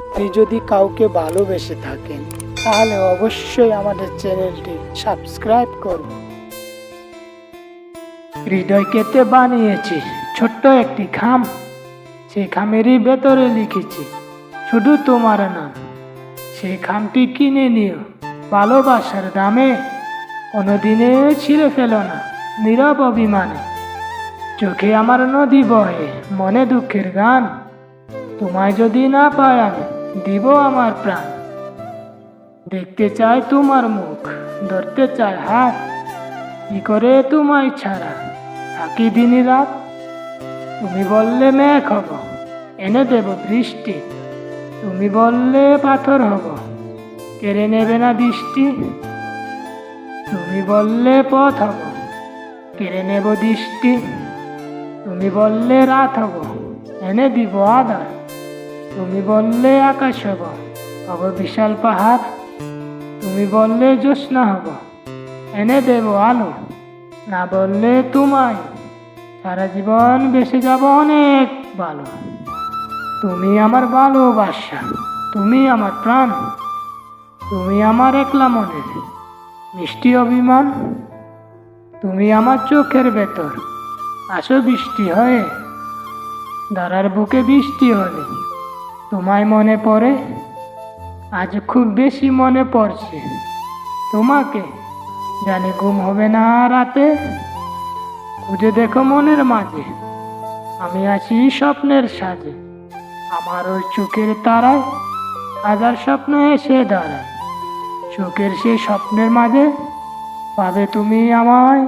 আপনি যদি কাউকে ভালোবেসে থাকেন তাহলে অবশ্যই আমাদের চ্যানেলটি সাবস্ক্রাইব করুন। হৃদয় কেটে বানিয়েছি ছোট্ট একটি খাম, সেই খামেরই ভেতরে লিখেছি শুধু তোমার নাম। সেই খামটি কিনে নিও ভালোবাসার দামে, কোনোদিনে ছিঁড়ে ফেলো না নীরব অভিমানে। চোখে আমার নদী বহে, মনে দুঃখের গান, তোমায় যদি না পাই আমি দিব আমার প্রাণ। দেখতে চাই তোমার মুখ, ধরতে চাই হাত, কি করে তোমায় ছাড়া থাকি দিন রাত। তুমি বললে মেঘ হব, এনে দেব বৃষ্টি, তুমি বললে পাথর হব, কেড়ে নেবে না দৃষ্টি। তুমি বললে পথ হব, কেড়ে নেব দৃষ্টি, তুমি বললে রাত হব, এনে দিব আধার। তুমি বললে আকাশ হব বিশাল পাহাড়, তুমি বললে জ্যোৎস্না হব, এনে দেব আলো। না বললে তোমায় সারা জীবন বেঁচে যাব অনেক ভালো। তুমি আমার ভালোবাসা, তুমি আমার প্রাণ, তুমি আমার একলা মনের মিষ্টি অভিমান। তুমি আমার চোখের ভেতর আসো বৃষ্টি হয়ে, ধারার বুকে বৃষ্টি হলে তোমায় মনে পড়ে। আজ খুব বেশি মনে পড়ছে তোমাকে, জানি ঘুম হবে না রাতে। খুঁজে দেখো মনের মাঝে, আমি আছি স্বপ্নের সাজে। আমার ওই চোখের তারায় হাজার স্বপ্ন এসে দাঁড়ায়। চোখের সেই স্বপ্নের মাঝে পাবে তুমি আমায়।